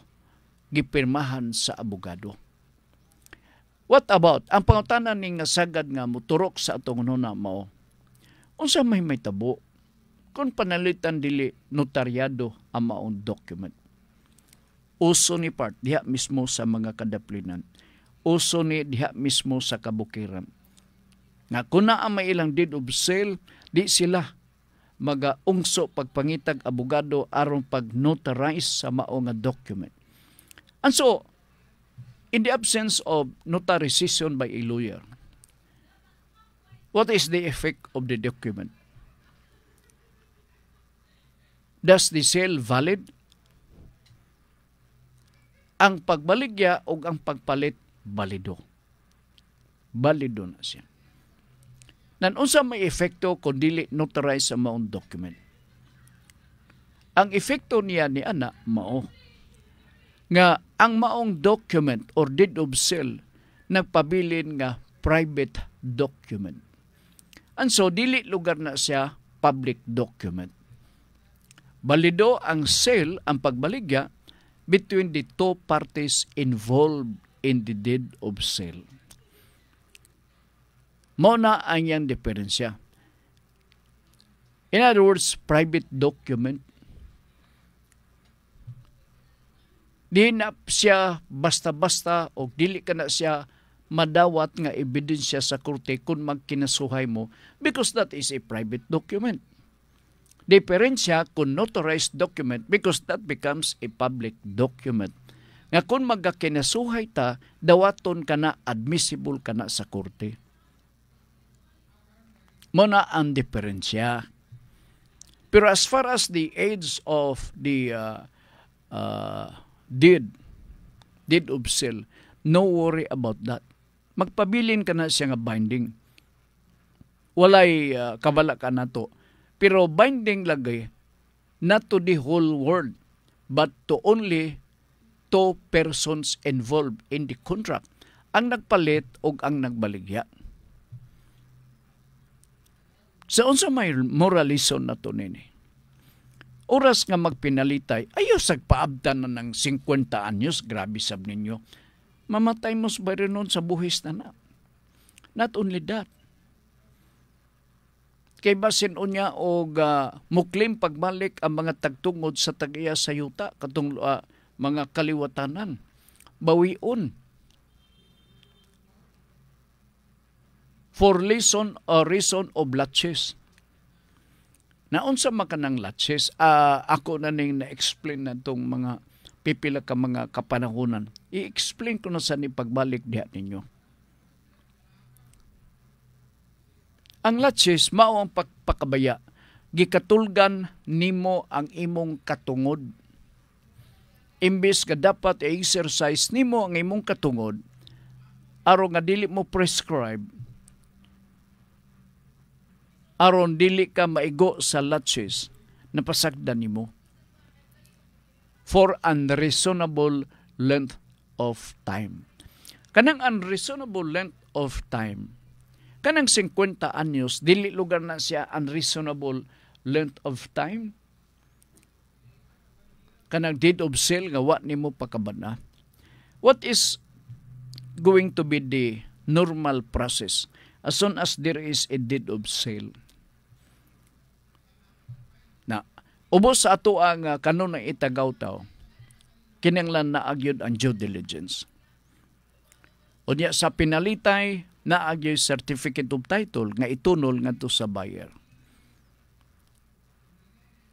gipirmahan sa abogado. What about ang pangutanan ning nasagad nga moturok sa atong nuna mao? Unsa may tabo kung panalitan dili notaryado ang maong document? Uso ni part diha mismo sa mga kadaplinan. Uso ni diha mismo sa kabukiran. Nga kuna ang may ilang deed of sale, di sila magaungso pagpangitag abogado aron pag-notarize sa maong nga document. And so, in the absence of notarization by a lawyer, what is the effect of the document? Does the sale valid? Ang pagbaligya o ang pagpalit, balido. Balido na siya. Nanunsa may efekto kung dili notarize sa maong document. Ang efekto niya ni ana mao nga ang maong document or deed of sale nagpabilin nga private document. And so dili lugar na siya public document. Balido ang sale, ang pagbaligya between the two parties involved in the deed of sale. Mao na ang iyang diferensya. In other words, private document, di na siya basta-basta o dili ka na siya madawat nga ebidensya sa korte kung magkinasuhay mo because that is a private document. Diferensya kung notarized document because that becomes a public document. Nga kung magkakinasuhay ta, dawaton ka na, admissible ka na sa korte. Muna ang diferensya. Pero as far as the age of the deed of sale, no worry about that. Magpabilin ka na siya nga binding. Walay kabala ka na to. Pero binding lagay, not to the whole world, but to only two persons involved in the contract. Ang nagpalit o ang nagbaligya. Sa unsa may moralison na to nini. Oras nga magpinalitay, ayaw sagpaabtan na ng 50 anyos, grabe sab ninyo. Mamatay mo sa rin sa buhis na. Not only that. Kay basin unya og muklim pagbalik ang mga tagtungod sa tagiya sa yuta, katong mga kaliwatanan. Bawion. For reason of laches. Naunsa makanang laches, ako na ning na-explain na itong mga pipila ka mga kapanahunan. I-explain ko na sa ni pagbalik diha ninyo. Ang laches, mao ang pagpakabaya. Gikatulgan nimo ang imong katungod. Imbes ka dapat i-exercise nimo ang imong katungod, aron nga dili mo prescribe, aron dili ka maigo sa laches na pasagdan nimo for unreasonable length of time. Kanang unreasonable length of time, kanang 50 anyos, dili lugar na siya unreasonable length of time. Kanang deed of sale nga wa nimo pakabana. What is going to be the normal process. As soon as there is a deed of sale. Na, ubos sa ato ang kanon na itagaw tao, kinanglan na agyod ang due diligence. Unya sa pinalitay, na agyod certificate of title nga itunol ngadto sa buyer.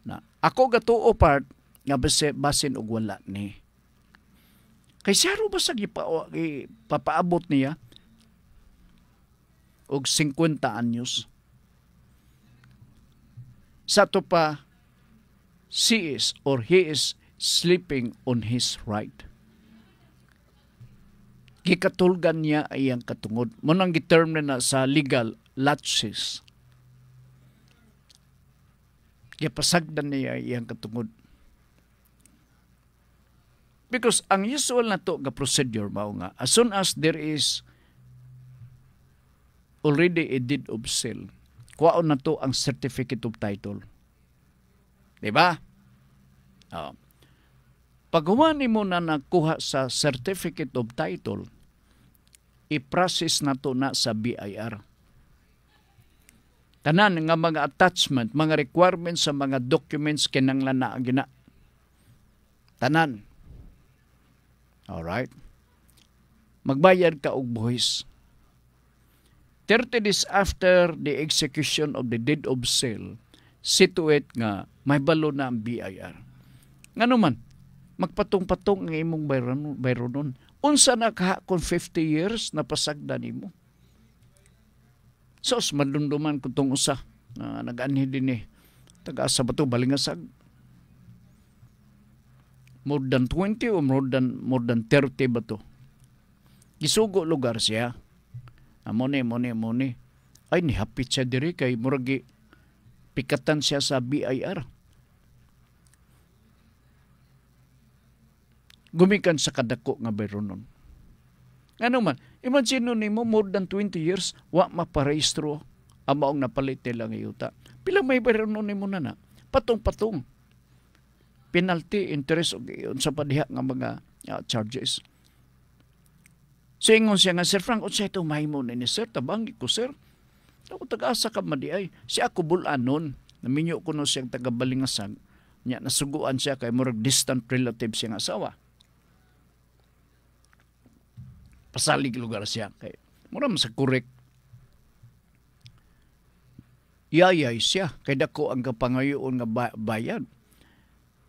Na, ako gatuo part nga basin og wala ni. Kay saro ba sa papaabot niya og 50 anyos. Sa to pa, she is or he is sleeping on his right. Gikatulgan niya ay ang katungod. Munang giterm na sa legal laches. Gipasagdan niya ay ang katungod. Because ang usual na to nga procedure mao nga, as soon as there is already a deed of sale, kuwaon na to ang certificate of title. Diba? Paghuwa mo na nakuha sa certificate of title, i-process na to na sa BIR. Tanan nga mga attachment, mga requirements sa mga documents kinanglan na gina. Tanan. Alright? Magbayad ka og buhis. 30 days after the execution of the deed of sale, situate nga may balo na ang BIR. Ngano man, magpatong-patong ang imong bayron nun. Unsa na ka kung 50 years na pasagda nimo? Sos, madumduman ko itong usa na nag-anhi din taga-asa ba ito, balingasag. More than 20 o more than 30 ba ito? Gisugo lugar siya. Mone. Ay, nihapit siya diri kay muragi pikatan siya sa BIR. Gumikan sa kadako nga bayron nun. Ano man, imagine nun mo, more than 20 years, wa maparehistro ang maong napalit nila ng yuta. Pila may bayron nun mo na. Patong-patong. Penalty, interest, o sa padiha ng mga charges. So, ingon siya nga, Sir Frank, o siya ito mahimo ni Sir, tabangi ko, Sir. Ako taga-asa ka madiay. Siya ako bulanon. Naminyo ko no siyang taga-balingasag. Nya, nasuguan siya kay murag distant relative siyang asawa. Pasalig lugar siya. Kay, murag sa correct. Yayay siya. Kay dako ang kapangayoon nga bayad.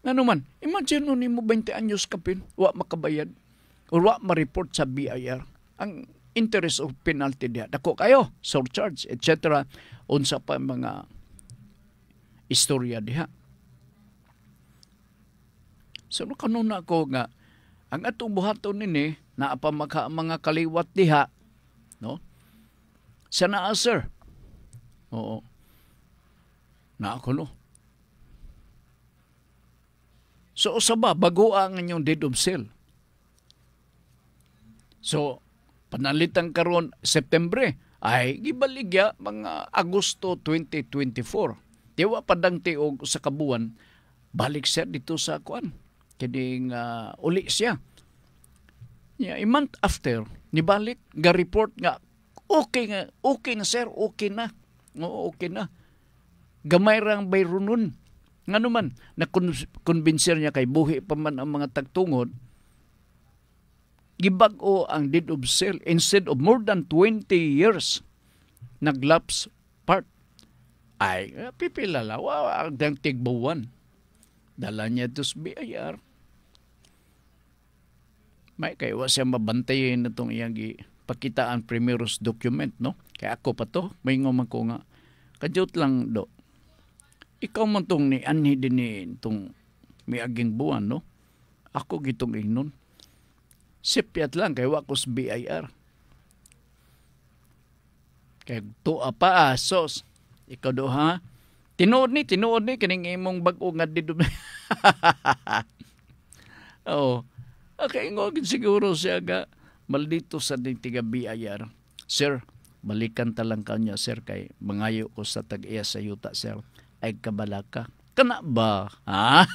Nga naman, imagine nun mo 20 anyos kapin, wa makabayad. O wa ma-report sa BIR. Ang interest of penalty diya. Dako kayo, surcharge, etc. Unsa pa mga istorya diha. So, kanuna ko nga, ang atong buhaton nini, na pa mga kaliwat diha, no? Siya na, sir. Oo. Na ako, no? So, usaba, bago ang inyong deed of sale. So, panalitan karon September, ay gibaligya mga Agosto 2024. Diwa padang tiog sa kabuan, balik siya dito sa kuan. Kining uli siya. Yeah, a month after, nibalik, ga-report nga, okay na sir, okay na. Oo, okay na. Gamay rang bayronon. Nga naman, na-convincer niya kay buhi pa man ang mga tagtungod, gibag-o ang deed of sale instead of more than 20 years naglaps part. Ay, pipilala, ang tigbuwan. Dala niya ito sa BIR. May kayo siya mabantayin na itong iyang pakitaan primeros document, no? Kaya ako pa to, may ngumang ko nga. Kadyot lang, do. Ikaw man itong ni anhi din itong may aging buwan, no? Ako gitong ignon. Sipyat lang, kaya wakos BIR. Kaya tuwa pa, sos. Ikaw do, ha? Tinuod ni, kining imong bag-o nga dito. Oo. Okay, ngogin siguro siya ga, maldito sa tiga BIR. Sir, balikan talang kanya, sir, kay mangayo ko sa tag-iya sa yuta, sir. Ay kabalaka. Kana ba? Ha?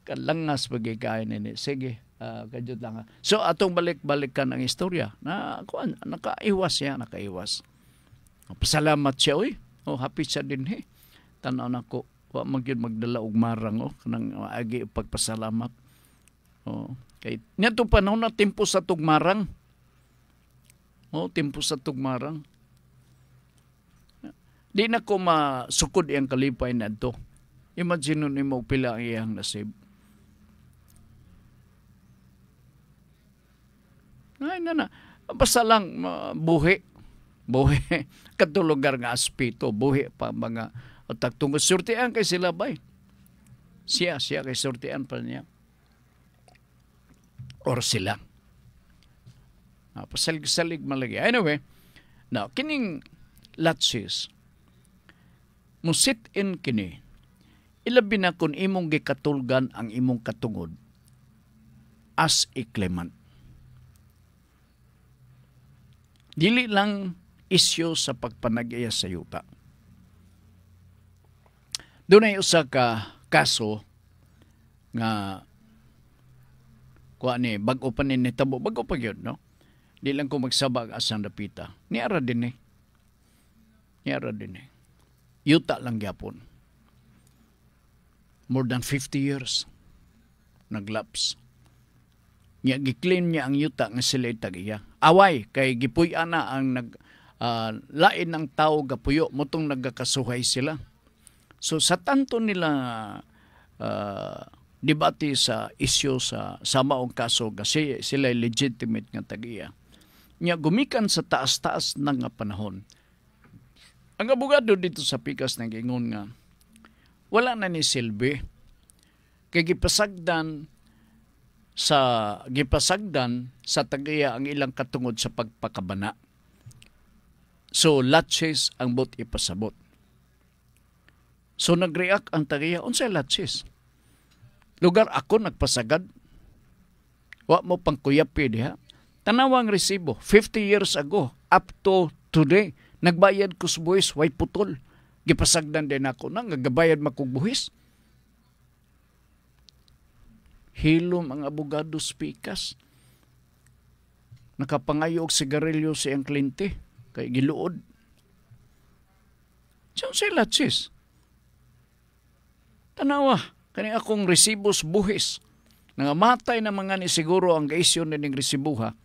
Kalangas pagkikain nini. Sige, Kadyot lang. So atong balik-balikan ang istorya na kuan nakaiwas siya, nakaiwas. Pasalamat siya oy. Happy siya din Tanaw nako wa man gyud magdala og marang kanang agi pagpasalamat. Kay niadto panahon na tempo sa tugmarang. Tempo sa tugmarang. Di na ko masukod iyang kalipay na ito. Imagine nimo pila ang iyang nasib. Ay, basta lang buhi. Katulugar nga aspito. Buhi pa mga tagtungod. Surtian kay sila bay. Siya kay surtian pa niya. Or sila. Pasalig-salig malagi. Anyway, now, kining latsis, musit in kini, ilabi na kung imong gikatulgan ang imong katungod as a claimant. Dili lang isyo sa pagpanag-iya sa yuta. Doon ay usa ka kaso nga bag-o pa ni tabo, bag-o pa yun, no? Di lang ko magsabag asang dapita. Niara din Yuta lang gyapon. More than 50 years. Naglaps. Giklaim niya ang yuta nga sila tagiya. Away, kay gipuy-an na ang lain ng tao gapuyo, mutong nagkakasuhay sila. So sa tanto nila debate sa isyu sa maong kaso kasi sila legitimate nga tagiya. Nya gumikan sa taas-taas ng panahon. Ang abogado dito sa pikas nang gingon nga wala na ni silbi kay gipasagdan sa tagiya ang ilang katungod sa pagpakabana. So latches ang bot ipasabot. So nag-react ang tagiya, unsay latches? Lugar ako nagpasagad. Wa mo pangkuyapi diha. Tanawang resibo 50 years ago up to today nagbayad ko sa buhis way putol. Gipasagdan din ako nang nagabayad makugbuhis. Hilom ang abogado spikas. Nakapangayo og sigarilyo siyang kliyente kay giluod. Diyan sila sis. Tanawa, kani akong resibos buhis. Nangamatay na mga ni siguro ang gaisyon ning resibuha.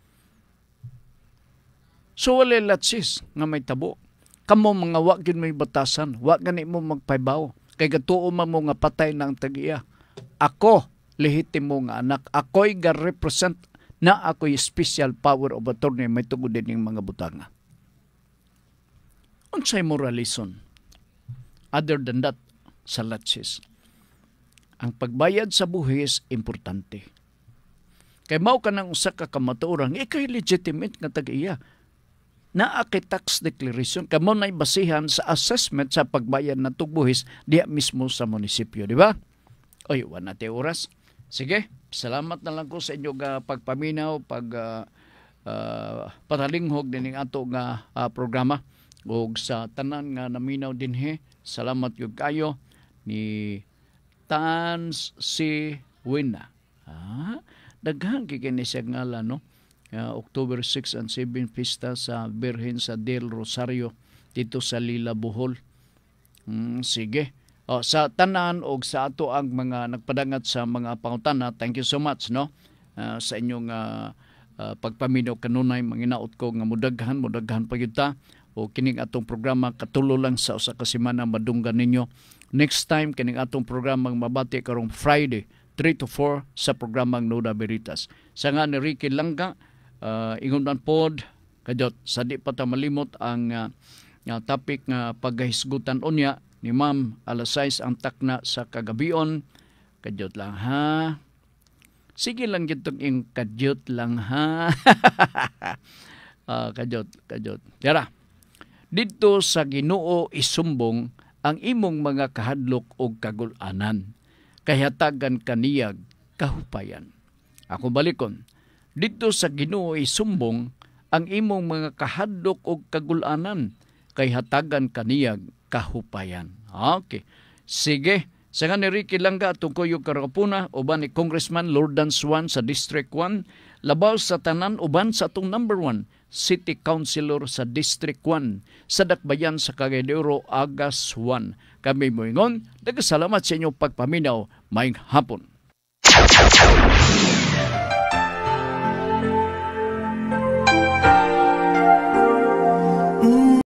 So wala latsis nga may tabo. Kamo mga wa gyud may batasan, wa gani mo magpaybaw. Kay gatuo man mo nga patay na ang tagiya. Ako lehitimo nga anak, ako'y ga-represent na ako'y special power of attorney may tungod din mga butanga. Unsay moralison? Other than that, sa latsis. Ang pagbayad sa buhis, importante. Kay mao ka ng usa ka kamatuoran, ikay legitimate nga tag-iya. Naa kay tax declaration, kamo na'y basihan sa assessment sa pagbayad na tugbuhis diya mismo sa munisipyo, di ba? Oy, wala natin oras. Sige, salamat na lang ko sa inyo pagpaminaw, patalinghog din ng ato nga programa. O sa tanan nga naminaw din salamat yung kayo ni Tans si Wina. Daghang kikini siya ngalan, no? October 6 and 7 pista sa Birhen sa Del Rosario dito sa Lila, Bohol. Sige. Sa tanan o sa ato ang mga nagpadangat sa mga pangutana, thank you so much, no? Sa inyong pagpaminaw kanunay, manginaot ko nga mudaghan pa yun ta. O kining atong programa katulo lang sa usa ka semana madunggan ninyo. Next time kining atong programang mabati karong Friday 3 to 4 sa programang Nuda Veritas. Sa nga ni Ricky Langga, ingon pod kadot sa di pa ta malimot ang topic nga paghisgutan unya ni Ma'am alas 6 ang takna sa kagabion. Kadot lang ha. Sige lang gitong ing kadot lang ha. Kadot. Tara. Dito sa Ginoo isumbong ang imong mga kahadlok o kagul-anan. Kahatagan kaniyag kahupayan. Ako balikon. Dito sa Ginoo isumbong ang imong mga kahadlok o kagul-anan. Kahatagan kaniyag kahupayan. Okay. Sige, Sa nga ni Ricky Langga at Tungkoyog Karapuna, uban ni Congressman Lordan Swan sa District 1, labaw sa tanan uban sa atong number 1 City Councilor sa District 1 sa Dakbayan sa Cagayan de Oro, Agas 1. Kami moingon, nagkasalamat sa inyong pagpaminaw. Maayong hapon.